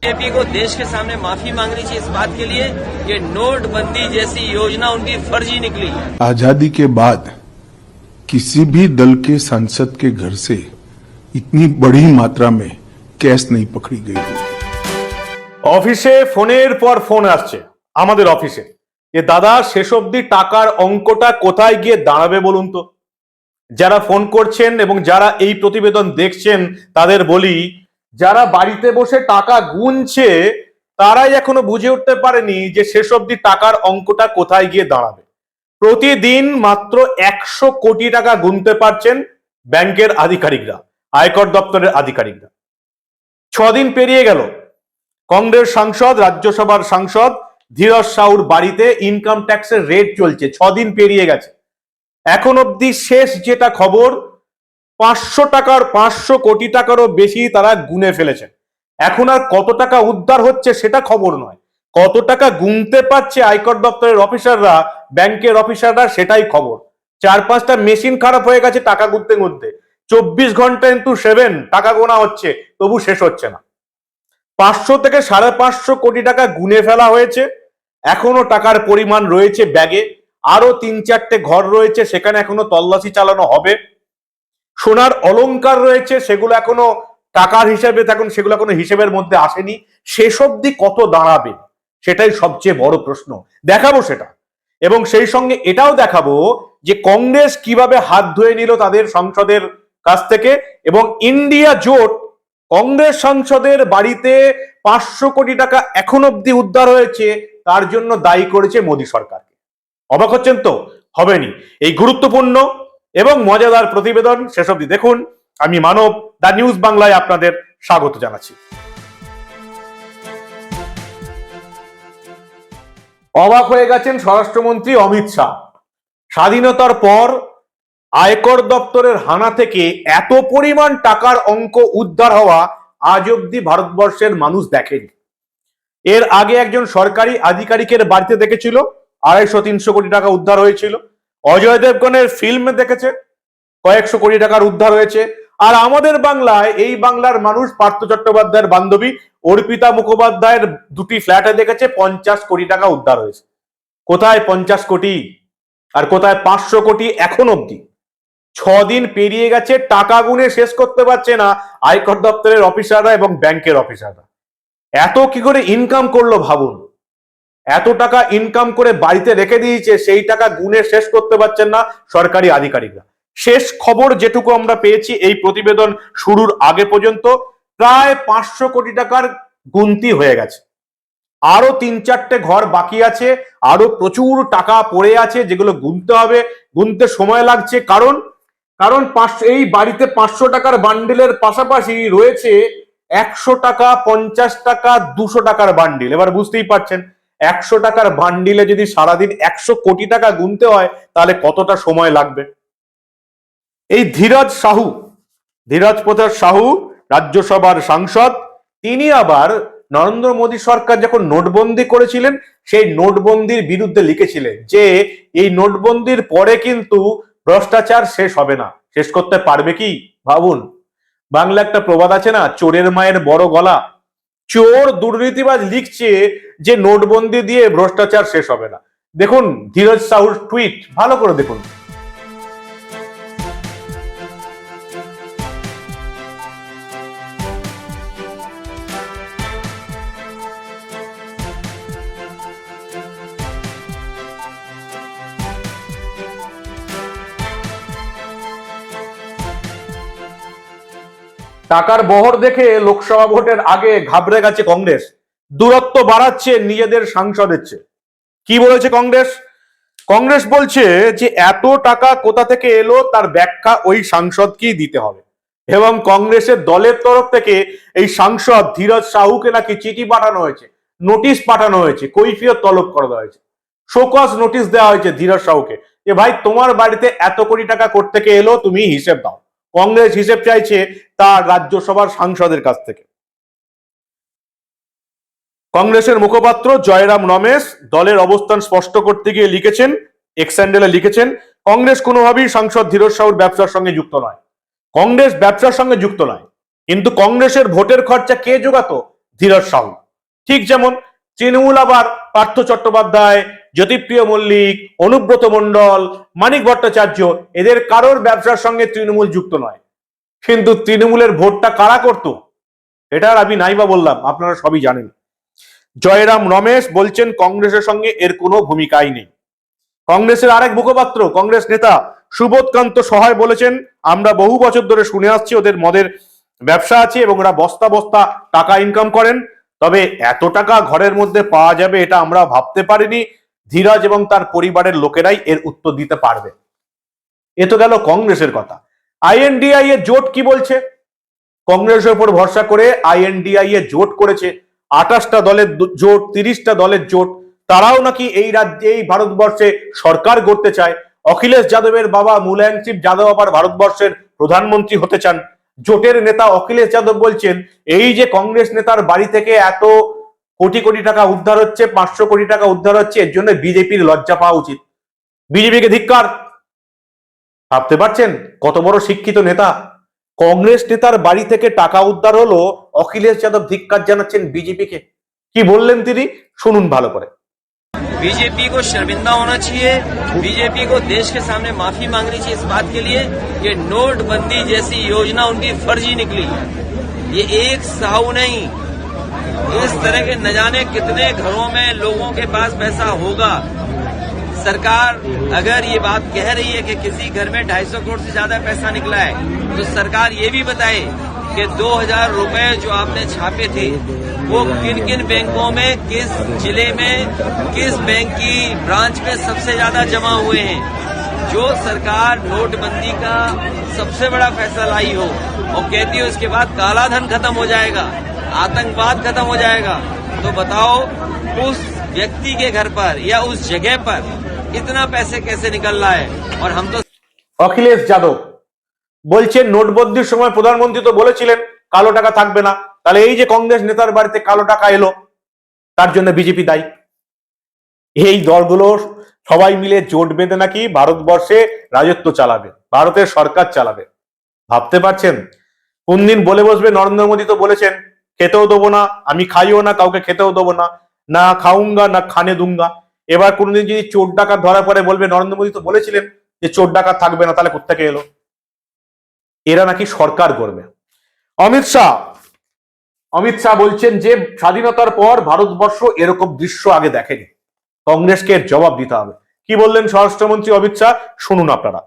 BJP को देश के सामने माफी मांगनी चाहिए इस बात के लिए कि नोटबंदी जैसी योजना उनकी फर्जी निकली। आजादी के बाद किसी भी दल के सांसद के घर से इतनी बड़ी मात्रा में कैश नहीं पकड़ी गई। অফিসে ফোনের পর ফোন আসছে আমাদের অফিসে যে দাদা শেষ অবধি টাকার অঙ্কটা কোথায় গিয়ে দাঁড়াবে বলুন তো। যারা ফোন করছেন এবং যারা এই প্রতিবেদন দেখছেন তাদের বলি, যারা বাড়িতে বসে টাকা গুনছে তারাই এখনো বুঝে উঠতে পারেনি যে শেষ অবধি টাকার অঙ্কটা কোথায় গিয়ে দাঁড়াবে। প্রতিদিন মাত্র 100 কোটি টাকা গুনতে পারছেন ব্যাংকের আধিকারিকরা, আয়কর দপ্তরের আধিকারিকরা। 6 দিন পেরিয়ে গেল, কংগ্রেস সাংসদ, রাজ্যসভার সাংসদ ধীরজ সাহুর বাড়িতে ইনকাম ট্যাক্সের রেড চলছে। 6 দিন পেরিয়ে গেছে, এখন অব্দি শেষ যেটা খবর 500 কোটি টাকারও বেশি তারা গুনে ফেলেছে। এখন আর কত টাকা উদ্ধার হচ্ছে সেটা খবর নয়, কত টাকা গুনতে পারছে আয়কর দপ্তরের অফিসাররা, ব্যাংকের অফিসাররা, সেটাই খবর। 4-5টা মেশিন খারাপ হয়ে গেছে টাকা গুনতে গুনতে। 24 ঘন্টা ইনটু 7 টাকা গোনা হচ্ছে, তবু শেষ হচ্ছে না। 500 থেকে 550 কোটি টাকা গুনে ফেলা হয়েছে, এখনো টাকার পরিমাণ রয়েছে ব্যাগে। আরো 3-4টে ঘর রয়েছে, সেখানে এখনো তল্লাশি চালানো হবে। সোনার অলংকার রয়েছে, সেগুলো এখনো টাকার হিসেবে সেগুলো এখনো হিসেবের মধ্যে আসেনি। শেষ অবধি কত দাঁড়াবে সেটাই সবচেয়ে বড় প্রশ্ন। দেখাবো সেটা, এবং সেই সঙ্গে এটাও দেখাবো যে কংগ্রেস কিভাবে হাত ধুয়ে নিল তাদের সংসদের কাছ থেকে, এবং ইন্ডিয়া জোট কংগ্রেস সাংসদের বাড়িতে 500 কোটি টাকা এখন অব্দি উদ্ধার হয়েছে তার জন্য দায়ী করেছে মোদী সরকারকে। অবাক হচ্ছেন তো? হবেনি। এই গুরুত্বপূর্ণ এবং মজাদার প্রতিবেদন শেষ অবধি দেখুন। আমি মানব, দা নিউজ বাংলায় আপনাদের স্বাগত জানাচ্ছি। অবাক হয়ে গেছেন স্বরাষ্ট্রমন্ত্রী অমিত শাহ। স্বাধীনতার পর আয়কর দপ্তরের হানা থেকে এত পরিমাণ টাকার অঙ্ক উদ্ধার হওয়া আজ অব্দি ভারতবর্ষের মানুষ দেখেনি। এর আগে একজন সরকারি আধিকারিকের বাড়িতে দেখেছিল 250-300 কোটি টাকা উদ্ধার হয়েছিল। অজয় দেবগনের ফিল্মে দেখেছে কয়েকশো কোটি টাকার উদ্ধার হয়েছে। আর আমাদের বাংলায়, এই বাংলার মানুষ পার্থ চট্টোপাধ্যায়ের বান্ধবী অর্পিতা মুখোপাধ্যায়ের 2টি ফ্ল্যাটে দেখেছে 50 কোটি টাকা উদ্ধার হয়েছে। কোথায় 50 কোটি আর কোথায় 500 কোটি এখন অব্দি? 6 দিন পেরিয়ে গেছে, টাকা গুনে শেষ করতে পারছে না আয়কর দপ্তরের অফিসাররা এবং ব্যাংকের অফিসাররা। এত কি করে ইনকাম করলো ভাবুন। এত টাকা ইনকাম করে বাড়িতে রেখে দিয়েছে, সেই টাকা গুনে শেষ করতে পারছেন না সরকারি আধিকারিকরা। শেষ খবর যেটুকু আমরা পেয়েছি এই প্রতিবেদন শুরুর আগে পর্যন্ত, প্রায় 500 কোটি টাকার গুনতি হয়ে গেছে। আরো 3-4টে ঘর বাকি আছে, আরো প্রচুর টাকা পড়ে আছে যেগুলো গুনতে হবে, গুনতে সময় লাগছে। কারণ এই বাড়িতে 500 টাকার বান্ডিলের পাশাপাশি রয়েছে 100 টাকা, 50 টাকা, 200 টাকার বান্ডিল। এবার বুঝতেই পারছেন 100 টাকার বান্ডিলে যদি সারাদিন 100 কোটি টাকা গুনতে হয় তাহলে কতটা সময় লাগবে। এই ধীরজ প্রতাপ সাহু রাজ্যসভার সাংসদ, তিনি আবার নরেন্দ্র মোদী সরকার যখন নোটবন্দি করেছিলেন সেই নোটবন্দির বিরুদ্ধে লিখেছিলেন যে এই নোটবন্দির পরে কিন্তু ভ্রষ্টাচার শেষ হবে না। শেষ করতে পারবে কি ভাবুন। বাংলা একটা প্রবাদ আছে না, চোরের মায়ের বড় গলা। চোর দুর্নীতিবাজ লিখছে যে নোটবন্দি দিয়ে ভ্রষ্টাচার শেষ হবে না। দেখুন ধীরজ সাহুর টুইট, ভালো করে দেখুন। টাকার বহর দেখে লোকসভা ভোটের আগে ঘাবড়ে গেছে কংগ্রেস, দূরত্ব বাড়াচ্ছে নিজেদের সাংসদের চেয়ে। কি বলেছে কংগ্রেস বলছে যে এত টাকা কোথা থেকে এলো তার ব্যাখ্যা ওই সাংসদকেই দিতে হবে, এবং কংগ্রেসের দলের তরফ থেকে এই সাংসদ ধীরজ সাহুকে নাকি চিঠি পাঠানো হয়েছে, নোটিশ পাঠানো হয়েছে, কৈফিয়ত তলব করা হয়েছে, শোকজ নোটিশ দেওয়া হয়েছে ধীরজ সাহুকে যে ভাই তোমার বাড়িতে এত কোটি টাকা কোথা থেকে এলো তুমি হিসেব দাও। কংগ্রেস হিসেব চাইছে তার রাজ্যসভার সাংসদের কাছ থেকে। কংগ্রেসের মুখপাত্র জয়রাম রমেশ দলের অবস্থান স্পষ্ট করতে গিয়ে লিখেছেন, এক্স হ্যান্ডেলে লিখেছেন, কংগ্রেস কোনোভাবেই সাংসদ ধীরজ সাহুর ব্যবসার সঙ্গে যুক্ত নয়। কংগ্রেস ব্যবসার সঙ্গে যুক্ত নয়, কিন্তু কংগ্রেসের ভোটের খরচা কে জোগাতো? ধীরজ সাহু। ঠিক যেমন তৃণমূল আবার পার্থ চট্টোপাধ্যায়, জ্যোতিপ্রিয় মল্লিক, অনুব্রত মণ্ডল, মানিক ভট্টাচার্য, এদের কারোর ব্যবসার সঙ্গে তৃণমূল যুক্ত নয়। কিন্তু তৃণমূলের ভোটটা কারা করত, এটা আর আমি নাইবা বললাম, আপনারা সবই জানেন। জয়রাম রমেশ বলছেন কংগ্রেসের সঙ্গে এর কোনো ভূমিকাই নেই। কংগ্রেসের আরেক মুখপাত্র কংগ্রেস নেতা সুবোধকান্ত সহায় বলেছেন, আমরা বহু বছর ধরে শুনে আসছি ওদের মদের ব্যবসা আছে এবং ওরা বস্তা বস্তা টাকা ইনকাম করেন, তবে এত টাকা ঘরের মধ্যে পাওয়া যাবে এটা আমরা ভাবতে পারিনি। ধীরজ এবং তার পরিবারের লোকেরাই এর উত্তর দিতে পারবে। এ তো গেল কংগ্রেসের কথা। আইএনডিআই এর জোট কি বলছে? কংগ্রেসের উপর ভরসা করে আইএনডিআই এ জোট করেছে, 28টা দলের জোট, 30টা দলের জোট। তারাও নাকি এই রাজ্যে, এই ভারতবর্ষে সরকার গড়তে চায়। অখিলেশ যাদবের বাবা মুলায়ম সিং যাদব আবার ভারতবর্ষের প্রধানমন্ত্রী হতে চান। জোটের নেতা অখিলেশ যাদব বলছেন, এই যে কংগ্রেস নেতার বাড়ি থেকে এত কোটি কোটি টাকা উদ্ধার হচ্ছে, 500 কোটি টাকা উদ্ধার হচ্ছে, এর জন্য বিজেপির লজ্জা পাওয়া উচিত। বিজেপিকে ধিক্কার। ভাবতে পারছেন কত বড় শিক্ষিত নেতা? কংগ্রেস নেতার বাড়ি থেকে টাকা উদ্ধার হলো, অখিলেশ যাদব ধিক্কার জানাচ্ছেন বিজেপিকে। কি বললেন তিনি, শুনুন ভালো করে। बीजेपी को शर्मिंदा होना चाहिए, बीजेपी को देश के सामने माफी मांगनी चाहिए इस बात के लिए कि नोटबंदी जैसी योजना उनकी फर्जी निकली। ये एक साहू नहीं, इस तरह के न जाने कितने घरों में लोगों के पास पैसा होगा। सरकार अगर ये बात कह रही है कि किसी घर में 250 करोड़ से ज्यादा पैसा निकला है, तो सरकार ये भी बताए कि 2000 रुपए जो आपने छापे थे वो किन किन बैंकों में, किस जिले में, किस बैंक की ब्रांच में सबसे ज्यादा जमा हुए हैं। जो सरकार नोटबंदी का सबसे बड़ा फैसला लाई हो और कहती हो इसके बाद काला धन खत्म हो जाएगा, आतंकवाद खत्म हो जाएगा, तो बताओ उस व्यक्ति के घर पर या उस जगह पर इतना पैसे कैसे निकल रहा है। और हम तो অখিলেশ যাদব বলছেন, নোটবন্দির সময় প্রধানমন্ত্রী তো বলেছিলেন কালো টাকা থাকবে না, তাহলে এই যে কংগ্রেস নেতার বাড়িতে কালো টাকা এলো তার জন্য বিজেপি দায়ী। এই দলগুলো সবাই মিলে জোট বেঁধে নাকি ভারতবর্ষে রাজত্ব চালাবে, ভারতের সরকার চালাবে। ভাবতে পারছেন? কোন দিন বলে বসবে, নরেন্দ্র মোদী তো বলেছেন খেতেও দেবো না, আমি খাইও না, কাউকে খেতেও দেবো না, না খাউঙ্গা না খানে দুঙ্গা। এবার কোনদিন যদি চোর ডাকাত ধরা পড়ে বলবে নরেন্দ্র মোদী তো বলেছিলেন যে চোর ডাকাত থাকবে না, তাহলে কোত্থেকে এলো? এরা নাকি সরকার করবে। অমিত শাহ বলছেন যে স্বাধীনতার পর ভারতবর্ষ এরকম দৃশ্য আগে দেখেনি, কংগ্রেসকে এর জবাব দিতে হবে। কি বললেন স্বরাষ্ট্রমন্ত্রী অমিত শাহ, শুনুন আপনারা।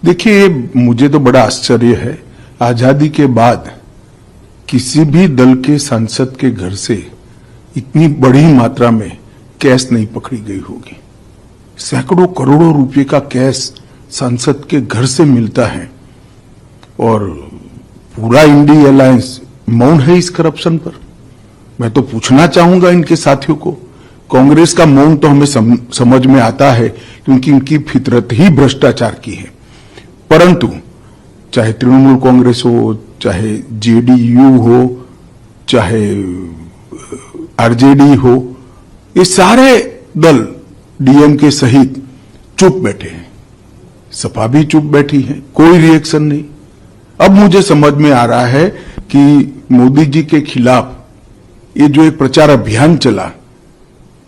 देखिए, मुझे तो बड़ा आश्चर्य है, आजादी के बाद किसी भी दल के सांसद के घर से इतनी बड़ी मात्रा में कैश नहीं पकड़ी गई होगी। सैकड़ों करोड़ों रुपए का कैश सांसद के घर से मिलता है और पूरा इंडी अलायंस मौन है इस करप्शन पर। मैं तो पूछना चाहूंगा इनके साथियों को, कांग्रेस का मौन तो हमें समझ में आता है क्योंकि इनकी फितरत ही भ्रष्टाचार की है, परंतु चाहे तृणमूल कांग्रेस हो, चाहे जेडीयू हो, चाहे आरजेडी हो, ये सारे दल डीएमके सहित चुप बैठे हैं। सपा भी चुप बैठी है, कोई रिएक्शन नहीं। अब मुझे समझ में आ रहा है कि मोदी जी के खिलाफ ये जो एक प्रचार अभियान चला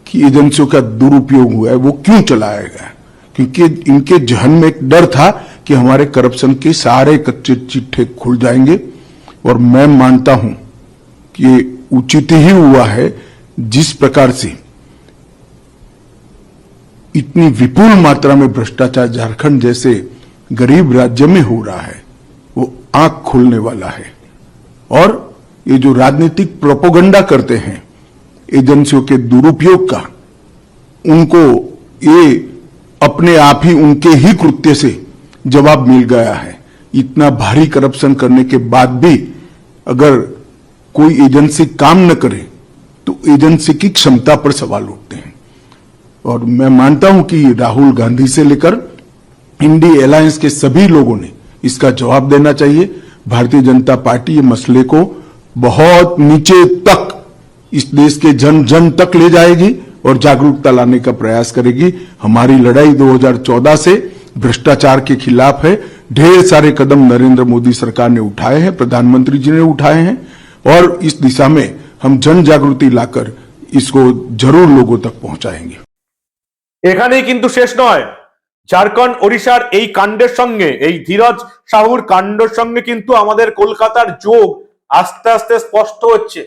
कि एजेंसियों का दुरुपयोग हुआ है, वो क्यों चलाया गया? क्योंकि इनके जहन में एक डर था कि हमारे करप्शन के सारे कच्चे चिट्ठे खुल जाएंगे। और मैं मानता हूं कि ये उचित ही हुआ है। जिस प्रकार से इतनी विपुल मात्रा में भ्रष्टाचार झारखंड जैसे गरीब राज्य में हो रहा है, वो आंख खोलने वाला है। और ये जो राजनीतिक प्रोपोगंडा करते हैं एजेंसियों के दुरुपयोग का, उनको ये अपने आप ही उनके ही कृत्य से जवाब मिल गया है। इतना भारी करप्शन करने के बाद भी अगर कोई एजेंसी काम न करे तो एजेंसी की क्षमता पर सवाल उठते हैं। और मैं मानता हूं कि राहुल गांधी से लेकर इंडी अलायंस के सभी लोगों ने इसका जवाब देना चाहिए। भारतीय जनता पार्टी ये मसले को बहुत नीचे तक, इस देश के जन जन तक ले जाएगी और जागरूकता लाने का प्रयास करेगी। हमारी लड़ाई 2014 से भ्रष्टाचार के खिलाफ है। ढेर सारे कदम नरेंद्र मोदी सरकार ने उठाए हैं, प्रधानमंत्री जी ने उठाए हैं और इस दिशा में हम जन जागृति लाकर इसको जरूर लोगों तक पहुंचाएंगे। এখানেই কিন্তু শেষ নয়। ঝাড়খণ্ড ওড়িশার এই কাণ্ডের সঙ্গে, এই ধীরজ সাহুর কাণ্ডের সঙ্গে কিন্তু আমাদের কলকাতার যোগ আস্তে আস্তে স্পষ্ট হচ্ছে।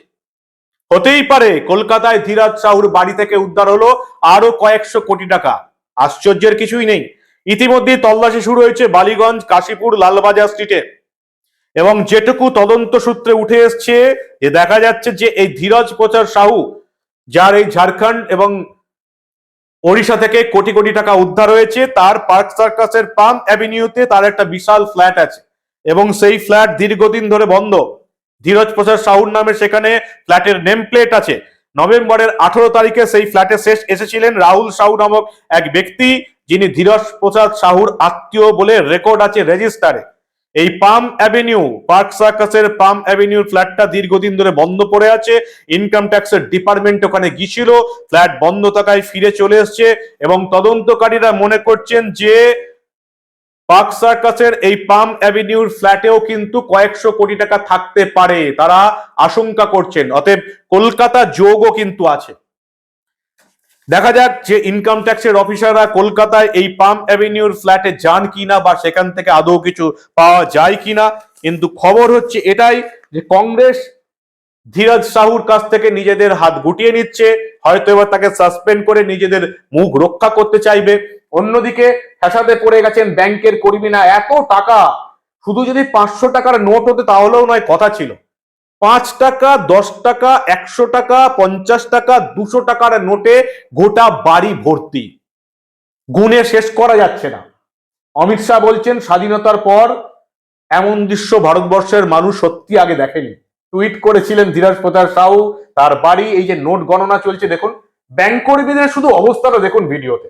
হতেই পারে কলকাতায় ধীরজ সাহুর বাড়ি থেকে উদ্ধার হলো আরো কয়েকশো কোটি টাকা, আশ্চর্যের কিছুই নেই। ইতিমধ্যেই তল্লাশি শুরু হয়েছে বালিগঞ্জ, কাশীপুর, লালবাজার স্ট্রিটে, এবং যেটুকু তদন্ত সূত্রে উঠে এসছে যে দেখা যাচ্ছে যে এই ধীরজ প্রচার সাহু, যার এই ঝাড়খণ্ড এবং ওড়িশা থেকে কোটি কোটি টাকা উদ্ধার হয়েছে, তার পার্ক সার্কাসের পাম অ্যাভিনিউতে তার একটা বিশাল ফ্ল্যাট আছে এবং সেই ফ্ল্যাট দীর্ঘদিন ধরে বন্ধ। ধীরজ প্রচার সাহুর নামে সেখানে ফ্ল্যাটের নেম প্লেট আছে। নভেম্বরের 18 তারিখে সেই ফ্ল্যাটে এসেছিলেন রাহুল সাহু নামক এক ব্যক্তি, যিনি ধীরজ প্রসাদ সাহুর আত্মীয় বলে রেকর্ড আছে রেজিস্টারে। এই পাম অ্যাভিনিউ, পার্ক সার্কাসের পাম অ্যাভিনিউর ফ্ল্যাটটা দীর্ঘদিন ধরে বন্ধ পড়ে আছে। ইনকাম ট্যাক্সের ডিপার্টমেন্ট ওখানে গিয়েছিল, ফ্ল্যাট বন্ধ থাকায় ফিরে চলে এসছে এবং তদন্তকারীরা মনে করছেন যে পার্ক সার্কাসের এই পাম অ্যাভিনিউর ফ্ল্যাটেও কিন্তু কয়েকশো কোটি টাকা থাকতে পারে, তারা আশঙ্কা করছেন। অতএব কলকাতা যোগও কিন্তু আছে। দেখা যাক যে ইনকাম ট্যাক্সের অফিসাররা কলকাতায় এই পাম অ্যাভিনিউর ফ্ল্যাটে যান কিনা বা সেখান থেকে আদৌ কিছু পাওয়া যায় কিনা। কিন্তু খবর হচ্ছে এটাই যে কংগ্রেস ধীরজ সাহুর কাছ থেকে নিজেদের হাত গুটিয়ে নিচ্ছে, হয়তো এবার তাকে সাসপেন্ড করে নিজেদের মুখ রক্ষা করতে চাইবে। অন্যদিকে ফ্যাসাদে পড়ে গেছেন ব্যাংকের কর্মীরা। এত টাকা, শুধু যদি 500 টাকার নোট হতে তাহলেও নয়, কথা ছিল 5 টাকা, 10 টাকা, 100 টাকা, 50 টাকা, 200 টাকার নোটে গোটা বাড়ি ভর্তি, গুণে শেষ করা যাচ্ছে না। অমিত শাহ বলছেন স্বাধীনতার পর এমন দৃশ্য ভারতবর্ষের মানুষ সত্যি আগে দেখেনি। টুইট করেছিলেন ধীরজ প্রতাপ সাহু, তার বাড়ি, এই যে নোট গণনা চলছে দেখুন, ব্যাংক কর্মীদের শুধু অবস্থাটা দেখুন ভিডিওতে,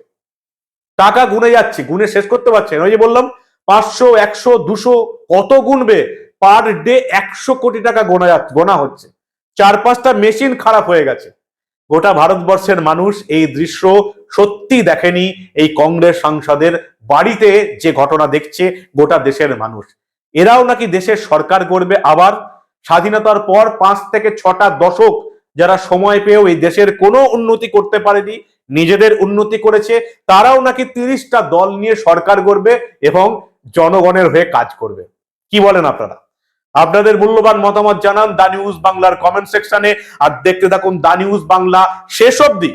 টাকা গুনে যাচ্ছে, গুনে শেষ করতে পারছেন। ওই যে বললাম 500, 100, 200 কত গুনবে, পার ডে 100 কোটি টাকা গোনা হচ্ছে। 4-5টা মেশিন খারাপ হয়ে গেছে। গোটা ভারতবর্ষের মানুষ এই দৃশ্য সত্যি দেখেনি। এই কংগ্রেস সাংসদের বাড়িতে যে ঘটনা দেখছে গোটা দেশের মানুষ, এরাও নাকি দেশের সরকার করবে আবার। স্বাধীনতার পর 5 থেকে 6টা দশক যারা সময় পেয়েও এই দেশের কোনো উন্নতি করতে পারেনি, নিজেদের উন্নতি করেছে, তারাও নাকি 30টা দল নিয়ে সরকার করবে এবং জনগণের হয়ে কাজ করবে। কি বলেন আপনারা? আপনাদের মূল্যবান মতামত জানান দা নিউজ বাংলার কমেন্ট সেকশনে, আর দেখতে থাকুন দা নিউজ বাংলা শেষ অবধি।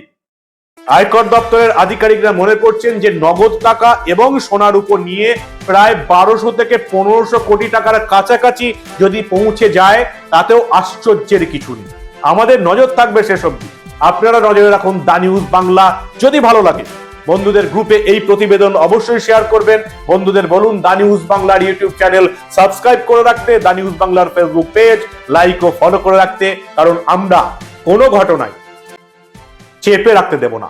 আয়কর দপ্তরের আধিকারিকরা মনে করছেন যে নগদ টাকা এবং সোনার উপর নিয়ে প্রায় 1200 থেকে 1500 কোটি টাকার কাছাকাছি যদি পৌঁছে যায়, তাতেও আশ্চর্যের কিছু নেই। আমাদের নজর থাকবে শেষ অবধি। আপনারা নজরে রাখুন দা নিউজ বাংলা। যদি ভালো লাগে বন্ধুদের গ্রুপে এই প্রতিবেদন অবশ্যই শেয়ার করবেন। বন্ধুদের বলুন দা নিউজ বাংলার ইউটিউব চ্যানেল সাবস্ক্রাইব করে রাখতে, দা নিউজ বাংলার ফেসবুক পেজ লাইক ও ফলো করে রাখতে, কারণ আমরা কোনো ঘটনায় চেপে রাখতে দেব না।